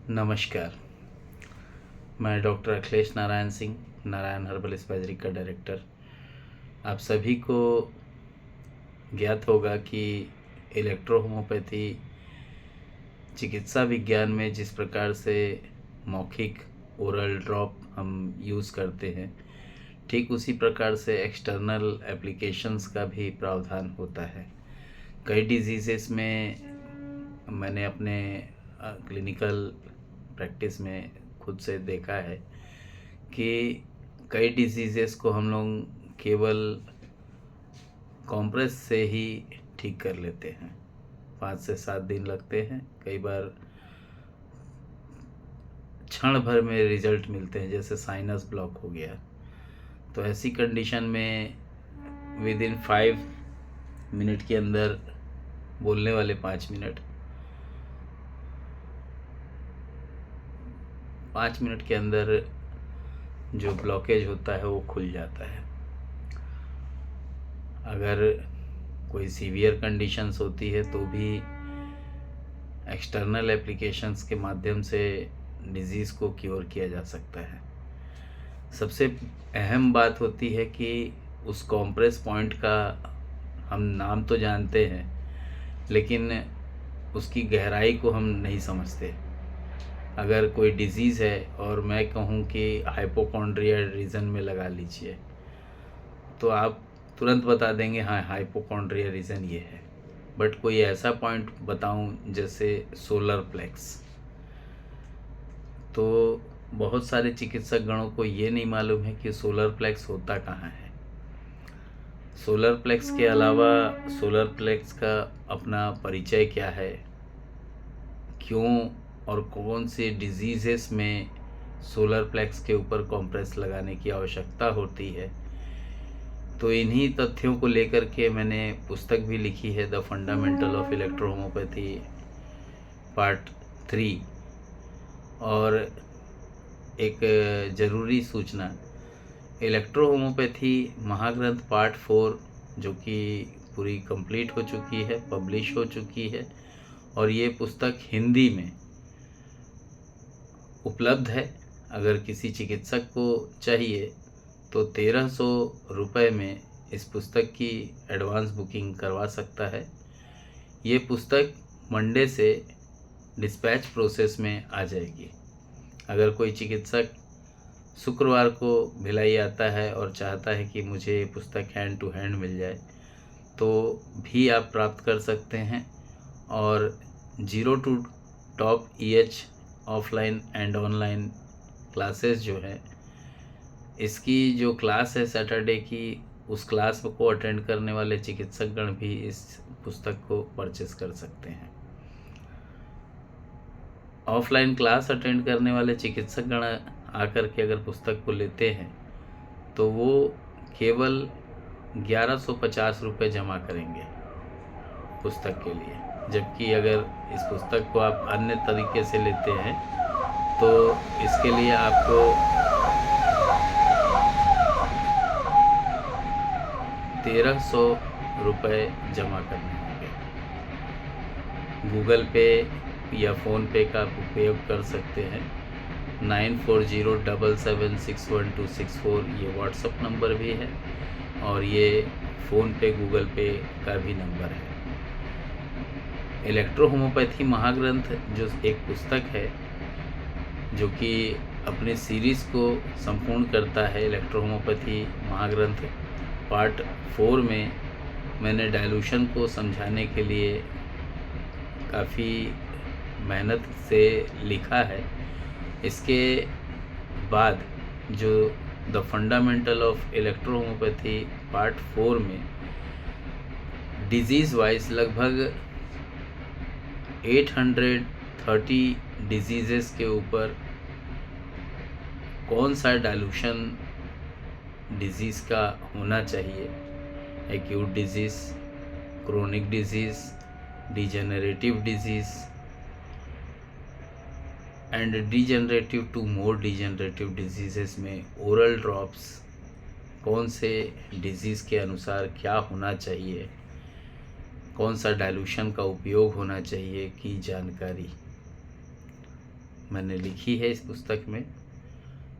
नमस्कार। मैं doctor Akhilesh Narayan Singh, Narayan herbal स्पाइसरी का डायरेक्टर। आप सभी को ज्ञात होगा कि इलेक्ट्रो होम्योपैथी चिकित्सा विज्ञान में जिस प्रकार से मौखिक ओरल ड्रॉप हम यूज़ करते हैं, ठीक उसी प्रकार से एक्सटर्नल एप्लीकेशंस का भी प्रावधान होता है। कई डिजीज़ेस में मैंने अपने क्लिनिकल प्रैक्टिस में खुद से देखा है कि कई डिजीज़ेस को हम लोग केवल कॉम्प्रेस से ही ठीक कर लेते हैं। 5 से 7 दिन लगते हैं, कई बार क्षण भर में रिजल्ट मिलते हैं। जैसे साइनस ब्लॉक हो गया, तो ऐसी कंडीशन में विद इन 5 मिनट के अंदर, बोलने वाले 5 मिनट, 5 मिनट के अंदर जो ब्लॉकेज होता है वो खुल जाता है। अगर कोई सीवियर कंडीशंस होती है तो भी एक्सटर्नल एप्लीकेशंस के माध्यम से डिज़ीज़ को क्योर किया जा सकता है। सबसे अहम बात होती है कि उस कॉम्प्रेस पॉइंट का हम नाम तो जानते हैं, लेकिन उसकी गहराई को हम नहीं समझते। अगर कोई डिज़ीज़ है और मैं कहूँ कि हाइपोकॉन्ड्रियल रीजन में लगा लीजिए, तो आप तुरंत बता देंगे हाँ हाइपोकॉन्ड्रियल रीजन ये है। बट कोई ऐसा पॉइंट बताऊं जैसे सोलर प्लेक्स, तो बहुत सारे चिकित्सक गणों को ये नहीं मालूम है कि सोलर प्लेक्स होता कहाँ है। सोलर प्लेक्स के अलावा सोलर प्लेक्स का अपना परिचय क्या है, क्यों और कौन से डिजीज़ेस में सोलर प्लेक्स के ऊपर कॉम्प्रेस लगाने की आवश्यकता होती है, तो इन्हीं तथ्यों को लेकर के मैंने पुस्तक भी लिखी है, the fundamental of electro homeopathy part 3। और एक ज़रूरी सूचना, इलेक्ट्रो होम्योपैथी महाग्रंथ पार्ट 4 जो कि पूरी कंप्लीट हो चुकी है, पब्लिश हो चुकी है, और ये पुस्तक हिंदी में उपलब्ध है। अगर किसी चिकित्सक को चाहिए तो 1300 रुपये में इस पुस्तक की एडवांस बुकिंग करवा सकता है। ये पुस्तक मंडे से डिस्पैच प्रोसेस में आ जाएगी। अगर कोई चिकित्सक शुक्रवार को भिलाई आता है और चाहता है कि मुझे ये पुस्तक हैंड टू हैंड मिल जाए, तो भी आप प्राप्त कर सकते हैं। और 0 to top EH offline and online classes जो है, इसकी जो क्लास है सैटरडे की, उस क्लास को अटेंड करने वाले चिकित्सकगण भी इस पुस्तक को परचेस कर सकते हैं। ऑफलाइन क्लास अटेंड करने वाले चिकित्सकगण आकर के अगर पुस्तक को लेते हैं तो वो केवल 1150 रुपये जमा करेंगे पुस्तक के लिए। जबकि अगर इस पुस्तक को आप अन्य तरीके से लेते हैं तो इसके लिए आपको 1300 रुपये जमा करने होंगे। गूगल पे या फ़ोनपे का आप उपयोग कर सकते हैं। 9407761264 ये व्हाट्सअप नंबर भी है, और ये फ़ोनपे गूगल पे का भी नंबर है। इलेक्ट्रो होम्योपैथी महाग्रंथ जो एक पुस्तक है जो कि अपने सीरीज़ को संपूर्ण करता है, इलेक्ट्रो होम्योपैथी महाग्रंथ पार्ट 4 में मैंने डाइल्यूशन को समझाने के लिए काफ़ी मेहनत से लिखा है। इसके बाद जो the fundamental of electro homeopathy part 4 में डिजीज़ वाइज लगभग 830 डिजीज़ेस के ऊपर कौन सा डाइल्यूशन डिजीज़ का होना चाहिए, acute disease, chronic disease, degenerative disease and degenerative to more degenerative diseases में ओरल ड्रॉप्स कौन से डिजीज़ के अनुसार क्या होना चाहिए, कौन सा डाइल्यूशन का उपयोग होना चाहिए की जानकारी मैंने लिखी है इस पुस्तक में।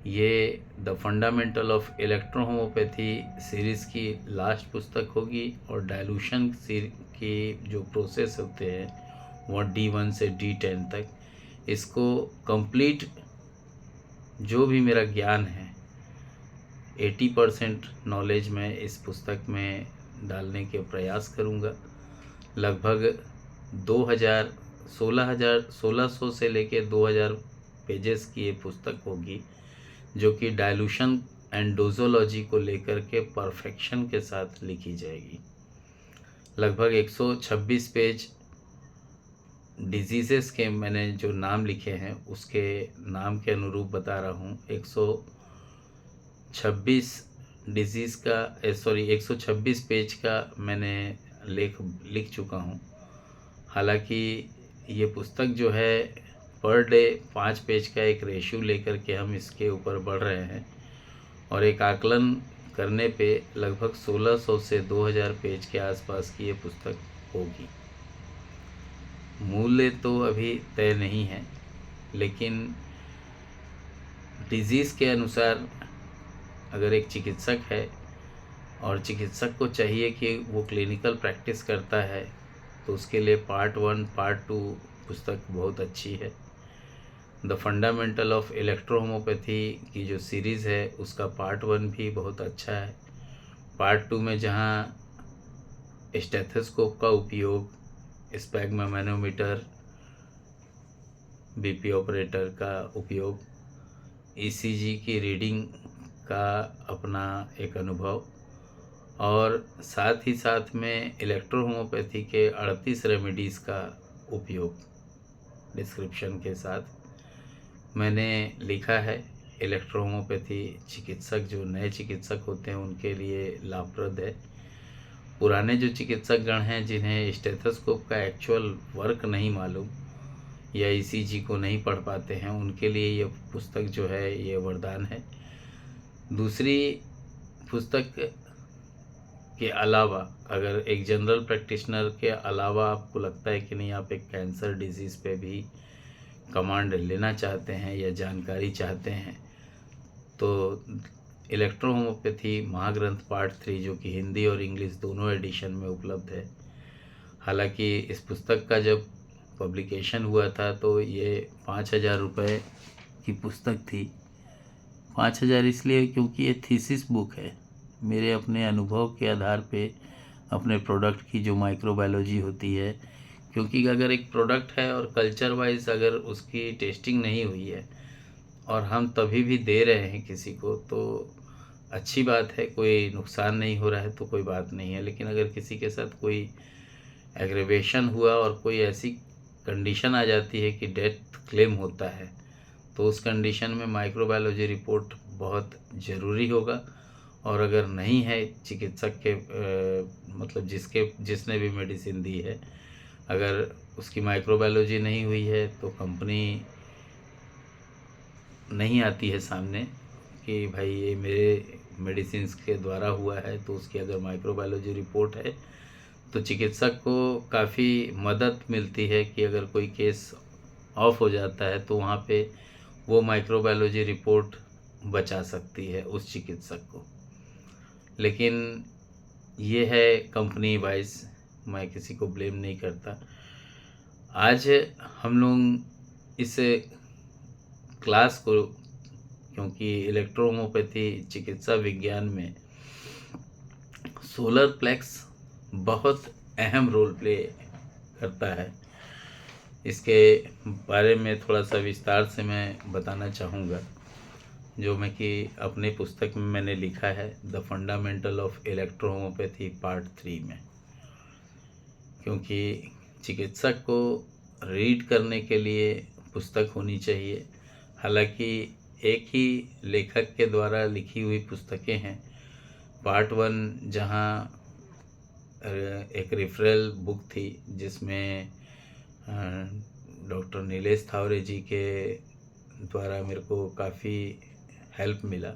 ये द फंडामेंटल ऑफ इलेक्ट्रोहोमोपैथी सीरीज़ की लास्ट पुस्तक होगी और डाइल्यूशन की जो प्रोसेस होते हैं वो D1 से D10 तक, इसको कंप्लीट जो भी मेरा ज्ञान है 80% नॉलेज मैं इस पुस्तक में डालने के प्रयास करूँगा। लगभग 1600 से लेके 2000 पेजेस की ये पुस्तक होगी, जो कि डाइल्यूशन एंड डोजोलॉजी को लेकर के परफेक्शन के साथ लिखी जाएगी। लगभग 126 पेज डिजीज़ेस के मैंने जो नाम लिखे हैं उसके नाम के अनुरूप बता रहा हूँ। 126 डिजीज़ का 126 पेज का मैंने लिख चुका हूँ। हालांकि ये पुस्तक जो है पर डे 5 पेज का एक रेशियो लेकर के हम इसके ऊपर बढ़ रहे हैं और एक आकलन करने पे लगभग 1600 से 2000 पेज के आसपास की ये पुस्तक होगी। मूल्य तो अभी तय नहीं है, लेकिन डिजीज़ के अनुसार अगर एक चिकित्सक है और चिकित्सक को चाहिए कि वो क्लिनिकल प्रैक्टिस करता है तो उसके लिए पार्ट 1 पार्ट 2 पुस्तक बहुत अच्छी है। द फंडामेंटल ऑफ इलेक्ट्रोहोमोपैथी की जो सीरीज़ है उसका पार्ट 1 भी बहुत अच्छा है। पार्ट 2 में जहाँ स्टेथोस्कोप का उपयोग, स्पैग्मा मैनोमीटर, बीपी ऑपरेटर का उपयोग, ईसीजी की रीडिंग का अपना एक अनुभव और साथ ही साथ में इलेक्ट्रोहोमोपैथी के 38 रेमेडीज़ का उपयोग डिस्क्रिप्शन के साथ मैंने लिखा है। इलेक्ट्रोहोमोपैथी चिकित्सक जो नए चिकित्सक होते हैं उनके लिए लाभप्रद है। पुराने जो चिकित्सक गण हैं जिन्हें स्टेथोस्कोप का एक्चुअल वर्क नहीं मालूम या ईसीजी को नहीं पढ़ पाते हैं, उनके लिए ये पुस्तक जो है ये वरदान है। दूसरी पुस्तक के अलावा अगर एक जनरल प्रैक्टिशनर के अलावा आपको लगता है कि नहीं आप एक कैंसर डिजीज़ पे भी कमांड लेना चाहते हैं या जानकारी चाहते हैं, तो इलेक्ट्रोहोमोपैथी महाग्रंथ पार्ट 3 जो कि हिंदी और इंग्लिश दोनों एडिशन में उपलब्ध है। हालांकि इस पुस्तक का जब पब्लिकेशन हुआ था तो ये 5000 रुपये की पुस्तक थी। 5000 इसलिए क्योंकि ये थीसिस बुक है। मेरे अपने अनुभव के आधार पे अपने प्रोडक्ट की जो माइक्रोबायोलॉजी होती है, क्योंकि अगर एक प्रोडक्ट है और कल्चर वाइज अगर उसकी टेस्टिंग नहीं हुई है और हम तभी भी दे रहे हैं किसी को तो अच्छी बात है, कोई नुकसान नहीं हो रहा है तो कोई बात नहीं है। लेकिन अगर किसी के साथ कोई एग्रेवेशन हुआ और कोई ऐसी कंडीशन आ जाती है कि डेथ क्लेम होता है तो उस कंडीशन में माइक्रोबायोलॉजी रिपोर्ट बहुत ज़रूरी होगा। और अगर नहीं है चिकित्सक के मतलब जिसने भी मेडिसिन दी है, अगर उसकी माइक्रोबायोलॉजी नहीं हुई है तो कंपनी नहीं आती है सामने कि भाई ये मेरे मेडिसिन के द्वारा हुआ है। तो उसकी अगर माइक्रोबायोलॉजी रिपोर्ट है तो चिकित्सक को काफ़ी मदद मिलती है कि अगर कोई केस ऑफ हो जाता है तो वहाँ पे वो माइक्रोबायोलॉजी रिपोर्ट बचा सकती है उस चिकित्सक को। लेकिन ये है कंपनी वाइज, मैं किसी को ब्लेम नहीं करता। आज हम लोग इस क्लास को, क्योंकि इलेक्ट्रोहोमोपैथी चिकित्सा विज्ञान में सोलर प्लेक्स बहुत अहम रोल प्ले करता है, इसके बारे में थोड़ा सा विस्तार से मैं बताना चाहूँगा, जो मैं कि अपने पुस्तक में मैंने लिखा है द फंडामेंटल ऑफ इलेक्ट्रोहोमोपैथी पार्ट 3 में। क्योंकि चिकित्सक को रीड करने के लिए पुस्तक होनी चाहिए। हालांकि एक ही लेखक के द्वारा लिखी हुई पुस्तकें हैं। पार्ट 1 जहां एक रेफरल बुक थी जिसमें डॉक्टर नीलेश थावरे जी के द्वारा मेरे को काफ़ी हेल्प मिला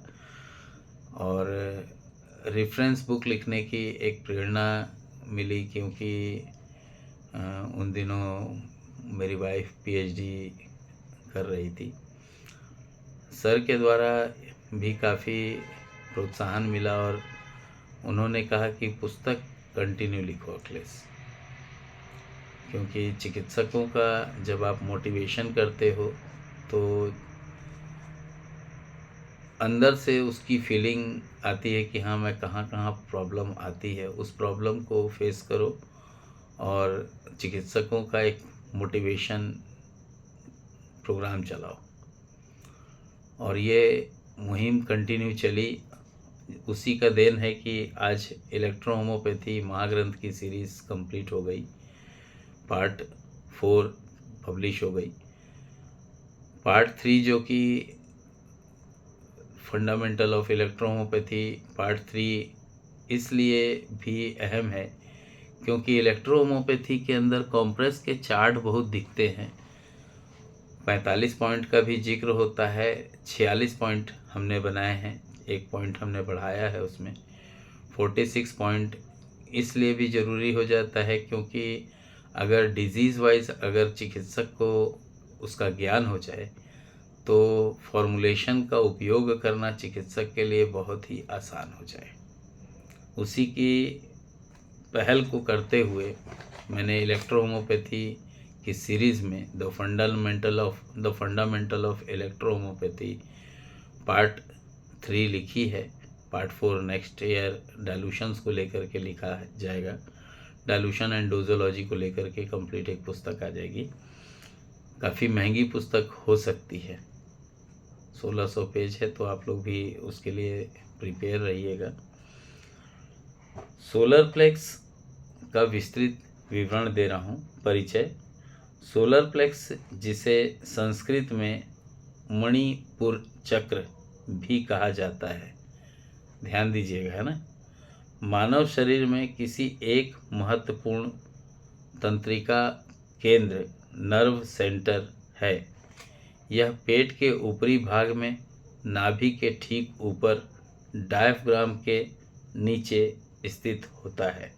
और रेफरेंस बुक लिखने की एक प्रेरणा मिली, क्योंकि उन दिनों मेरी वाइफ पीएचडी कर रही थी। सर के द्वारा भी काफ़ी प्रोत्साहन मिला और उन्होंने कहा कि पुस्तक कंटिन्यू लिखो अखिलेश, क्योंकि चिकित्सकों का जब आप मोटिवेशन करते हो तो अंदर से उसकी फीलिंग आती है कि हाँ, मैं कहाँ कहाँ प्रॉब्लम आती है, उस प्रॉब्लम को फेस करो और चिकित्सकों का एक मोटिवेशन प्रोग्राम चलाओ। और ये मुहिम कंटिन्यू चली। उसी का देन है कि आज इलेक्ट्रो होम्योपैथी महाग्रंथ की सीरीज़ कंप्लीट हो गई, पार्ट 4 पब्लिश हो गई। पार्ट 3 जो कि fundamental of electro homeopathy part 3 इसलिए भी अहम है क्योंकि इलेक्ट्रो होम्योपैथी के अंदर कॉम्प्रेस के चार्ट बहुत दिखते हैं। 45 पॉइंट का भी जिक्र होता है, 46 पॉइंट हमने बनाए हैं, एक पॉइंट हमने बढ़ाया है उसमें। 46 पॉइंट इसलिए भी ज़रूरी हो जाता है क्योंकि अगर डिजीज़ वाइज अगर चिकित्सक को उसका ज्ञान हो जाए तो फॉर्मुलेशन का उपयोग करना चिकित्सक के लिए बहुत ही आसान हो जाए। उसी की पहल को करते हुए मैंने इलेक्ट्रो होम्योपैथी की सीरीज़ में the fundamental of electro homeopathy part 3 लिखी है। पार्ट 4 नेक्स्ट ईयर डाइल्यूशंस को लेकर के लिखा जाएगा। डाइल्यूशन एंड डोजोलॉजी को लेकर के कंप्लीट एक पुस्तक आ जाएगी। काफ़ी महंगी पुस्तक हो सकती है, 1600 पेज है, तो आप लोग भी उसके लिए प्रिपेयर रहिएगा। सोलर प्लेक्स का विस्तृत विवरण दे रहा हूँ। परिचय। सोलर प्लेक्स, जिसे संस्कृत में मणिपुर चक्र भी कहा जाता है, ध्यान दीजिएगा, है ना, मानव शरीर में किसी एक महत्वपूर्ण तंत्रिका केंद्र नर्व सेंटर है। यह पेट के ऊपरी भाग में नाभि के ठीक ऊपर डायफ्राम के नीचे स्थित होता है।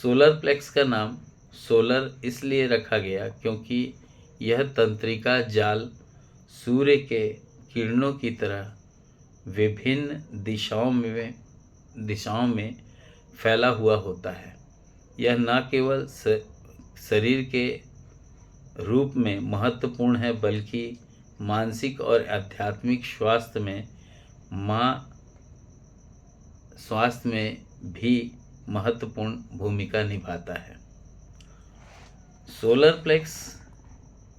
सोलर प्लेक्स का नाम सोलर इसलिए रखा गया क्योंकि यह तंत्रिका जाल सूर्य के किरणों की तरह विभिन्न दिशाओं में फैला हुआ होता है। यह न केवल शरीर के रूप में महत्वपूर्ण है बल्कि मानसिक और आध्यात्मिक स्वास्थ्य में भी महत्वपूर्ण भूमिका निभाता है। सोलर प्लेक्स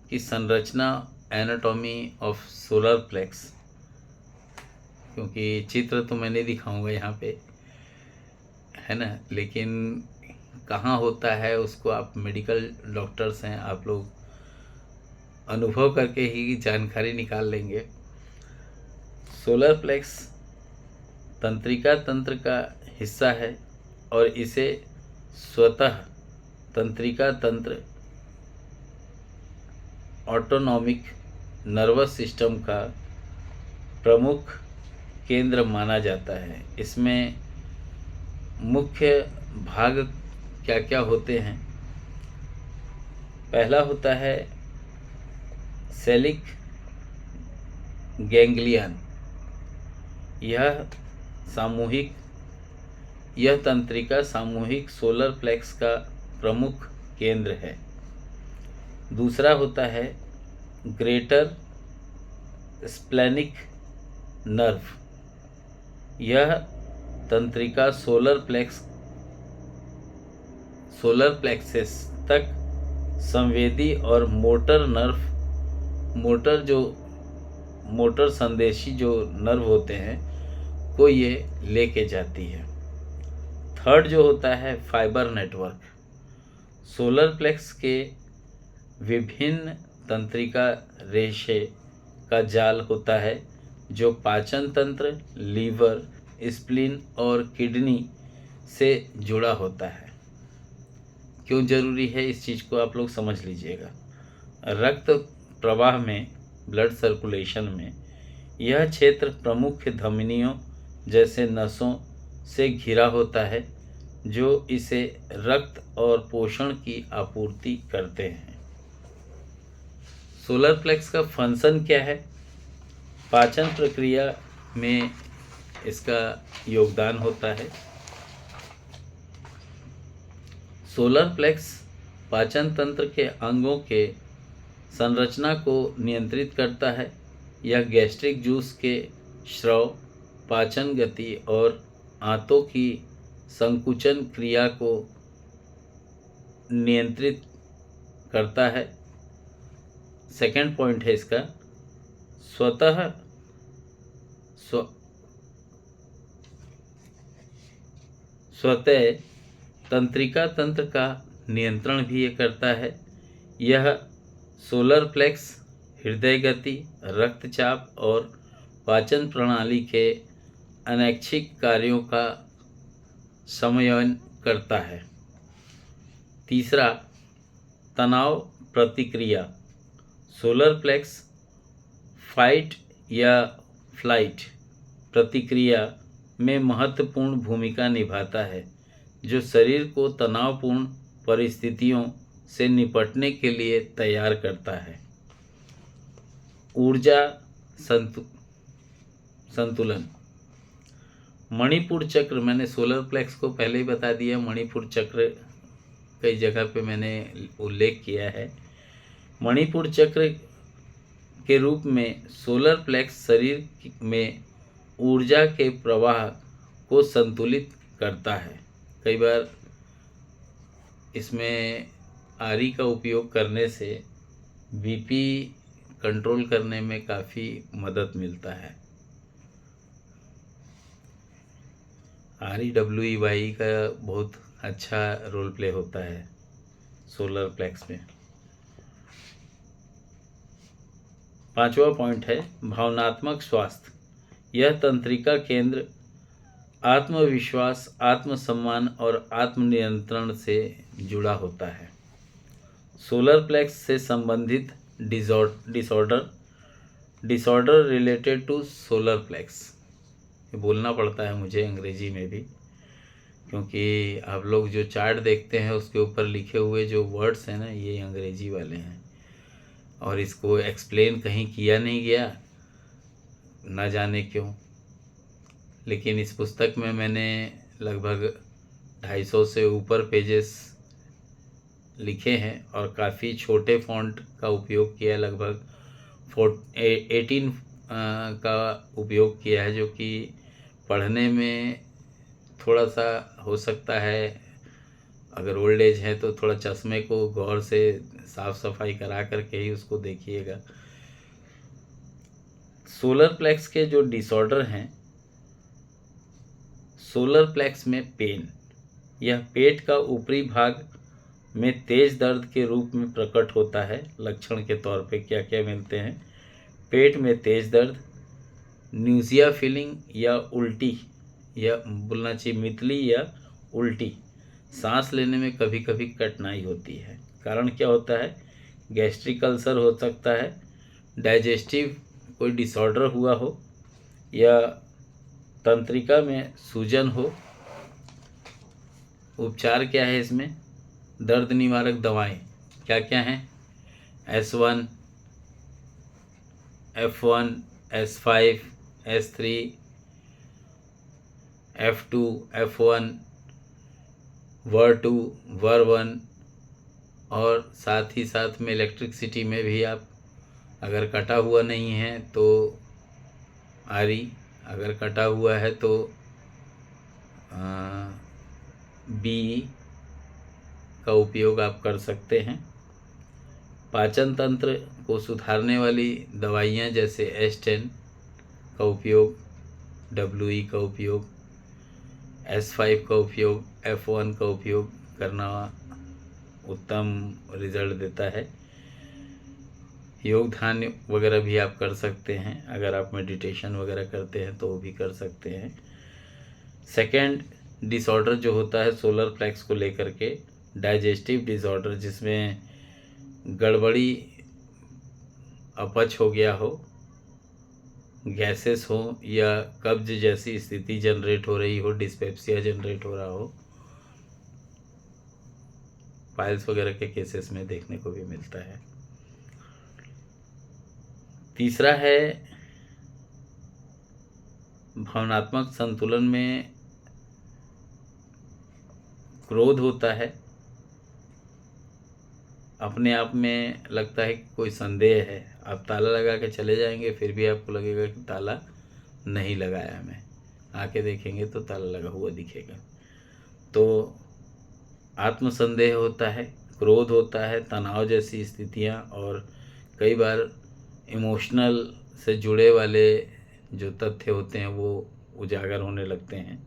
की संरचना, एनाटॉमी ऑफ सोलर प्लेक्स, क्योंकि चित्र तो मैं नहीं दिखाऊंगा यहाँ पे, है ना, लेकिन कहाँ होता है उसको आप मेडिकल डॉक्टर्स हैं, आप लोग अनुभव करके ही जानकारी निकाल लेंगे। सोलर प्लेक्स तंत्रिका तंत्र का हिस्सा है और इसे स्वतः तंत्रिका तंत्र ऑटोनॉमिक नर्वस सिस्टम का प्रमुख केंद्र माना जाता है। इसमें मुख्य भाग क्या क्या होते हैं? पहला होता है सेलिक गैंग्लियन। यह तंत्रिका सामूहिक सोलर प्लेक्स का प्रमुख केंद्र है। दूसरा होता है ग्रेटर स्प्लेनिक नर्व। यह तंत्रिका सोलर प्लेक्सस तक संवेदी और मोटर संदेशी जो नर्व होते हैं को ये लेके जाती है। थर्ड जो होता है फाइबर नेटवर्क। सोलर प्लेक्स के विभिन्न तंत्रिका रेशे का जाल होता है जो पाचन तंत्र, लीवर, स्प्लीन और किडनी से जुड़ा होता है। क्यों जरूरी है इस चीज़ को आप लोग समझ लीजिएगा। रक्त प्रवाह में, ब्लड सर्कुलेशन में यह क्षेत्र प्रमुख धमनियों जैसे नसों से घिरा होता है जो इसे रक्त और पोषण की आपूर्ति करते हैं। सोलर प्लेक्स का फंक्शन क्या है, पाचन प्रक्रिया में इसका योगदान होता है। सोलर प्लेक्स पाचन तंत्र के अंगों के संरचना को नियंत्रित करता है। यह गैस्ट्रिक जूस के स्राव, पाचन गति और आंतों की संकुचन क्रिया को नियंत्रित करता है। सेकंड पॉइंट है इसका, स्वतः तंत्रिका तंत्र का नियंत्रण भी ये करता है। यह सोलर प्लेक्स हृदय गति, रक्तचाप और पाचन प्रणाली के अनैच्छिक कार्यों का समन्वय करता है। तीसरा, तनाव प्रतिक्रिया। सोलर प्लेक्स फाइट या फ्लाइट प्रतिक्रिया में महत्वपूर्ण भूमिका निभाता है, जो शरीर को तनावपूर्ण परिस्थितियों से निपटने के लिए तैयार करता है। ऊर्जा संतुलन। मणिपुर चक्र, मैंने सोलर प्लेक्स को पहले ही बता दिया, मणिपुर चक्र कई जगह पे मैंने उल्लेख किया है। मणिपुर चक्र के रूप में सोलर प्लेक्स शरीर में ऊर्जा के प्रवाह को संतुलित करता है। कई बार इसमें आरी का उपयोग करने से बीपी कंट्रोल करने में काफ़ी मदद मिलता है। REWEY का बहुत अच्छा रोल प्ले होता है सोलर प्लेक्स में। पांचवा पॉइंट है भावनात्मक स्वास्थ्य। यह तंत्रिका केंद्र आत्मविश्वास, आत्मसम्मान और आत्मनियंत्रण से जुड़ा होता है। सोलर प्लेक्स से संबंधित disorder related to solar plexus, ये बोलना पड़ता है मुझे अंग्रेजी में भी, क्योंकि आप लोग जो चार्ट देखते हैं उसके ऊपर लिखे हुए जो वर्ड्स हैं ना, ये अंग्रेजी वाले हैं और इसको एक्सप्लेन कहीं किया नहीं गया, ना जाने क्यों। लेकिन इस पुस्तक में मैंने लगभग 250 से ऊपर पेजेस लिखे हैं और काफ़ी छोटे फॉन्ट का उपयोग किया है, लगभग 18 का उपयोग किया है, जो कि पढ़ने में थोड़ा सा हो सकता है, अगर ओल्ड एज है तो थोड़ा चश्मे को गौर से साफ सफाई करा करके ही उसको देखिएगा। सोलर प्लेक्स के जो डिसऑर्डर हैं, सोलर प्लेक्स में पेन, यह पेट का ऊपरी भाग में तेज दर्द के रूप में प्रकट होता है। लक्षण के तौर पे क्या क्या मिलते हैं, पेट में तेज दर्द, न्यूजिया फीलिंग या उल्टी, या बोलना चाहिए मितली या उल्टी, सांस लेने में कभी कभी कठिनाई होती है। कारण क्या होता है, गैस्ट्रिक अल्सर हो सकता है, डाइजेस्टिव कोई डिसऑर्डर हुआ हो, या तंत्रिका में सूजन हो। उपचार क्या है इसमें, दर्द निवारक दवाएं क्या क्या हैं, S1, F1, S5, S3, F2, F1, WR2, WR1, और साथ ही साथ में इलेक्ट्रिसिटी में भी आप अगर कटा हुआ नहीं है तो आरी, अगर कटा हुआ है तो BE का उपयोग आप कर सकते हैं। पाचन तंत्र को सुधारने वाली दवाइयाँ जैसे S10 का उपयोग, WE का उपयोग, S5 का उपयोग, F1 का उपयोग करना उत्तम रिजल्ट देता है। योग ध्यान वगैरह भी आप कर सकते हैं, अगर आप मेडिटेशन वगैरह करते हैं तो वो भी कर सकते हैं। सेकेंड डिसऑर्डर जो होता है सोलर प्लेक्स को लेकर के, डाइजेस्टिव डिसऑर्डर, जिसमें गड़बड़ी, अपच हो गया हो, गैसेस हो या कब्ज जैसी स्थिति जनरेट हो रही हो, डिस्पेप्सिया जनरेट हो रहा हो, पाइल्स वगैरह के केसेस में देखने को भी मिलता है। तीसरा है भावनात्मक संतुलन में क्रोध होता है। अपने आप में लगता है कि कोई संदेह है, आप ताला लगा के चले जाएंगे फिर भी आपको लगेगा कि ताला नहीं लगाया है, मैं आके देखेंगे तो ताला लगा हुआ दिखेगा। तो आत्मसंदेह होता है, क्रोध होता है, तनाव जैसी स्थितियाँ, और कई बार इमोशनल से जुड़े वाले जो तथ्य होते हैं वो उजागर होने लगते हैं,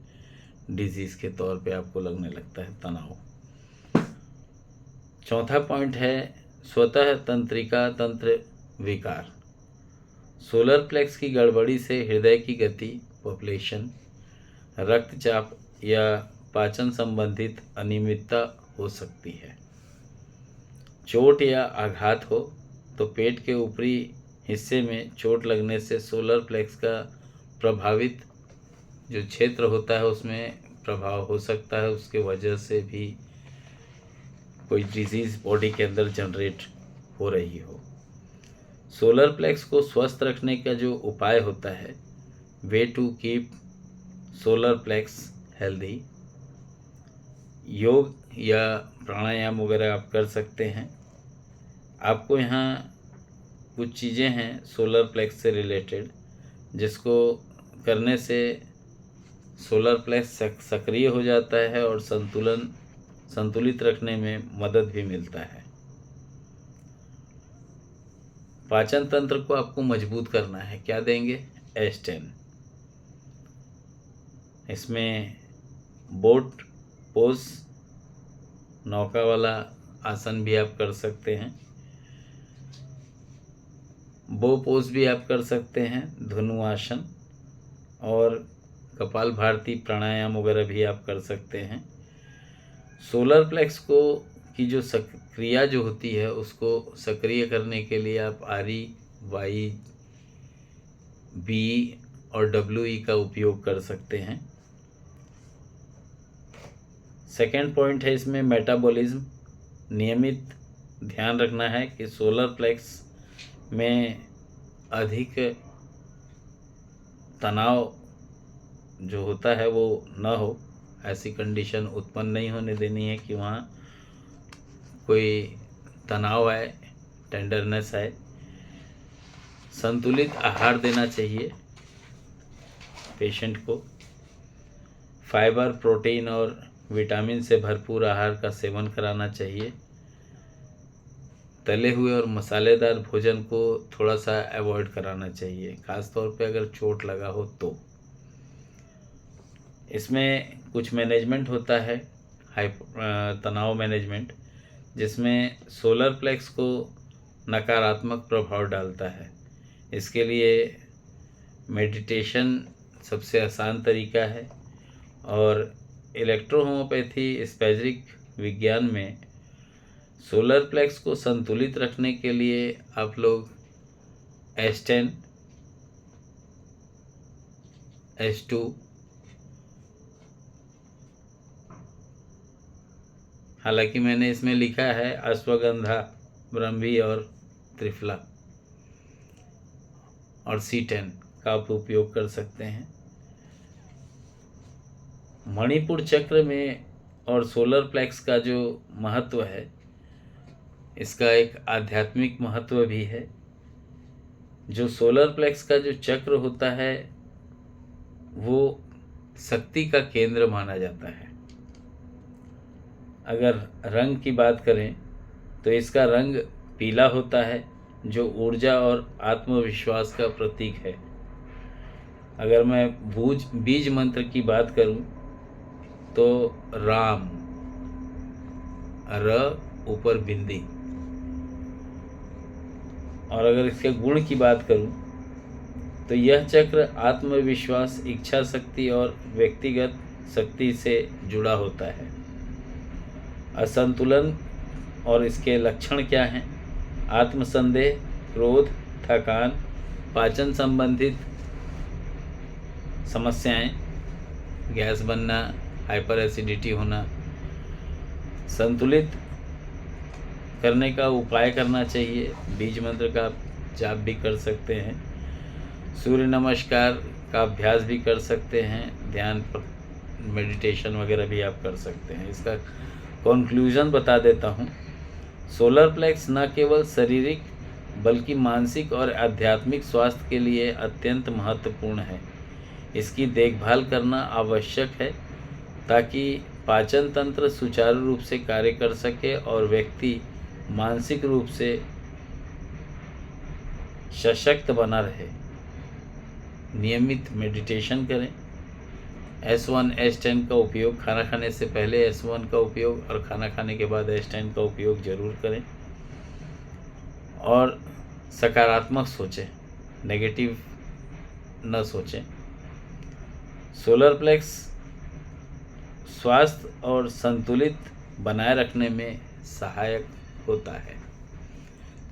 डिजीज़ के तौर पे आपको लगने लगता है तनाव। चौथा पॉइंट है स्वतः तंत्रिका तंत्र विकार। सोलर प्लेक्स की गड़बड़ी से हृदय की गति, पॉपुलेशन, रक्तचाप या पाचन संबंधित अनियमितता हो सकती है। चोट या आघात हो तो पेट के ऊपरी हिस्से में चोट लगने से सोलर प्लेक्स का प्रभावित जो क्षेत्र होता है उसमें प्रभाव हो सकता है, उसके वजह से भी कोई डिजीज़ बॉडी के अंदर जनरेट हो रही हो। सोलर प्लेक्स को स्वस्थ रखने का जो उपाय होता है, way to keep solar plexus healthy, योग या प्राणायाम वगैरह आप कर सकते हैं। आपको यहाँ कुछ चीज़ें हैं सोलर प्लेक्स से रिलेटेड जिसको करने से सोलर प्लेक्स सक्रिय हो जाता है और संतुलित रखने में मदद भी मिलता है। पाचन तंत्र को आपको मजबूत करना है, क्या देंगे? S10। इसमें बोट पोज, नौका वाला आसन भी आप कर सकते हैं, बो पोज भी आप कर सकते हैं, धनुआसन, और कपाल भारती प्राणायाम वगैरह भी आप कर सकते हैं। सोलर प्लेक्स को की जो क्रिया जो होती है उसको सक्रिय करने के लिए आप RE, YB और WE का उपयोग कर सकते हैं। सेकेंड पॉइंट है इसमें मेटाबॉलिज्म। नियमित ध्यान रखना है कि सोलर प्लेक्स में अधिक तनाव जो होता है वो न हो, ऐसी कंडीशन उत्पन्न नहीं होने देनी है कि वहाँ कोई तनाव आए, टेंडरनेस आए। संतुलित आहार देना चाहिए पेशेंट को, फाइबर, प्रोटीन और विटामिन से भरपूर आहार का सेवन कराना चाहिए। तले हुए और मसालेदार भोजन को थोड़ा सा अवॉइड कराना चाहिए, ख़ास तौर पे अगर चोट लगा हो तो। इसमें कुछ मैनेजमेंट होता है, तनाव मैनेजमेंट, जिसमें सोलर प्लेक्स को नकारात्मक प्रभाव डालता है। इसके लिए मेडिटेशन सबसे आसान तरीका है, और इलेक्ट्रोहोम्योपैथी स्पैजिक विज्ञान में सोलर प्लेक्स को संतुलित रखने के लिए आप लोग S10, S2, हालांकि मैंने इसमें लिखा है अश्वगंधा, ब्रह्मी और त्रिफला, और C10 का आप उपयोग कर सकते हैं। मणिपुर चक्र में और सोलर प्लेक्स का जो महत्व है, इसका एक आध्यात्मिक महत्व भी है। जो सोलर प्लेक्स का जो चक्र होता है वो शक्ति का केंद्र माना जाता है। अगर रंग की बात करें तो इसका रंग पीला होता है जो ऊर्जा और आत्मविश्वास का प्रतीक है। अगर मैं बीज मंत्र की बात करूं तो राम, र ऊपर बिंदी, और अगर इसके गुण की बात करूं तो यह चक्र आत्मविश्वास, इच्छा शक्ति और व्यक्तिगत शक्ति से जुड़ा होता है। असंतुलन और इसके लक्षण क्या हैं? आत्मसंदेह, क्रोध, थकान, पाचन संबंधित समस्याएं, गैस बनना, हाइपर एसिडिटी होना। संतुलित करने का उपाय करना चाहिए, बीज मंत्र का जाप भी कर सकते हैं, सूर्य नमस्कार का अभ्यास भी कर सकते हैं, ध्यान मेडिटेशन वगैरह भी आप कर सकते हैं। इसका कंक्लूजन बता देता हूँ। सोलर प्लेक्स न केवल शारीरिक बल्कि मानसिक और आध्यात्मिक स्वास्थ्य के लिए अत्यंत महत्वपूर्ण है। इसकी देखभाल करना आवश्यक है ताकि पाचन तंत्र सुचारू रूप से कार्य कर सके और व्यक्ति मानसिक रूप से सशक्त बना रहे। नियमित मेडिटेशन करें। S1 S10 का उपयोग खाना खाने से पहले S1 का उपयोग और खाना खाने के बाद S10 का उपयोग ज़रूर करें। और सकारात्मक सोचें, नेगेटिव न सोचें। सोलर प्लेक्स स्वास्थ्य और संतुलित बनाए रखने में सहायक होता है।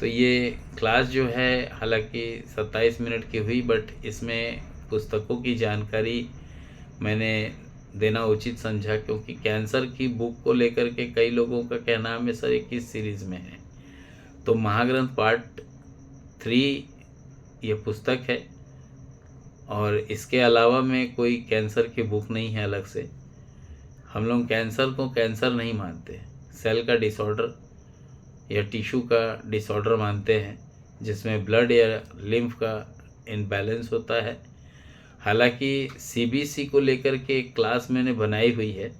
तो ये क्लास जो है हालांकि 27 मिनट की हुई, बट इसमें पुस्तकों की जानकारी मैंने देना उचित समझा, क्योंकि कैंसर की बुक को लेकर के कई लोगों का कहना है सर ये किस सीरीज़ में है। तो महाग्रंथ पार्ट 3 ये पुस्तक है, और इसके अलावा में कोई कैंसर की बुक नहीं है अलग से। हम लोग कैंसर को कैंसर नहीं मानते, सेल का डिसऑर्डर या टिश्यू का डिसऑर्डर मानते हैं, जिसमें ब्लड या लिम्फ का इनबैलेंस होता है। हालांकि CBC को लेकर के एक क्लास मैंने बनाई हुई है,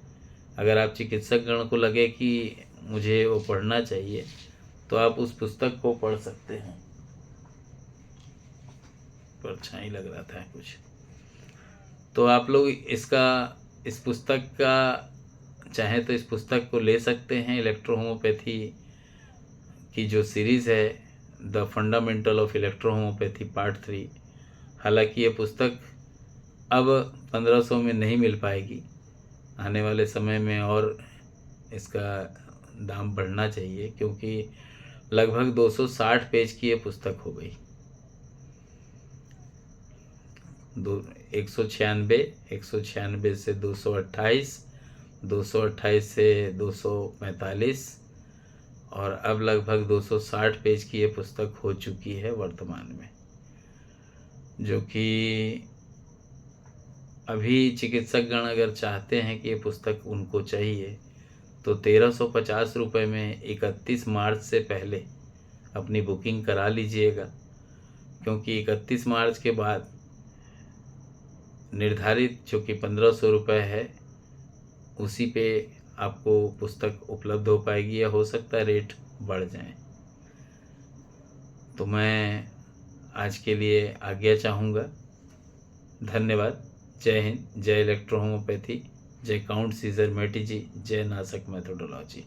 अगर आप चिकित्सक गण को लगे कि मुझे वो पढ़ना चाहिए तो आप उस पुस्तक को पढ़ सकते हैं। परछाई लग रहा था कुछ, तो आप लोग इस पुस्तक का चाहे तो इस पुस्तक को ले सकते हैं। इलेक्ट्रो होम्योपैथी की जो सीरीज़ है the fundamental of electro homeopathy part 3, हालांकि ये पुस्तक अब 1500 में नहीं मिल पाएगी, आने वाले समय में और इसका दाम बढ़ना चाहिए, क्योंकि लगभग 260 पेज की ये पुस्तक हो गई। 196 से 228, 228 से 245 और अब लगभग 260 पेज की ये पुस्तक हो चुकी है वर्तमान में, जो कि अभी चिकित्सक गण अगर चाहते हैं कि ये पुस्तक उनको चाहिए तो 1350 रुपये में 31 मार्च से पहले अपनी बुकिंग करा लीजिएगा, क्योंकि 31 मार्च के बाद निर्धारित जो कि 1500 रुपये है उसी पे आपको पुस्तक उपलब्ध हो पाएगी, या हो सकता है रेट बढ़ जाए। तो मैं आज के लिए आज्ञा चाहूँगा। धन्यवाद। जय हिंद, जय इलेक्ट्रो होम्योपैथी, जय काउंट सीजर मेटी जी, जय नासक मेथोडोलॉजी।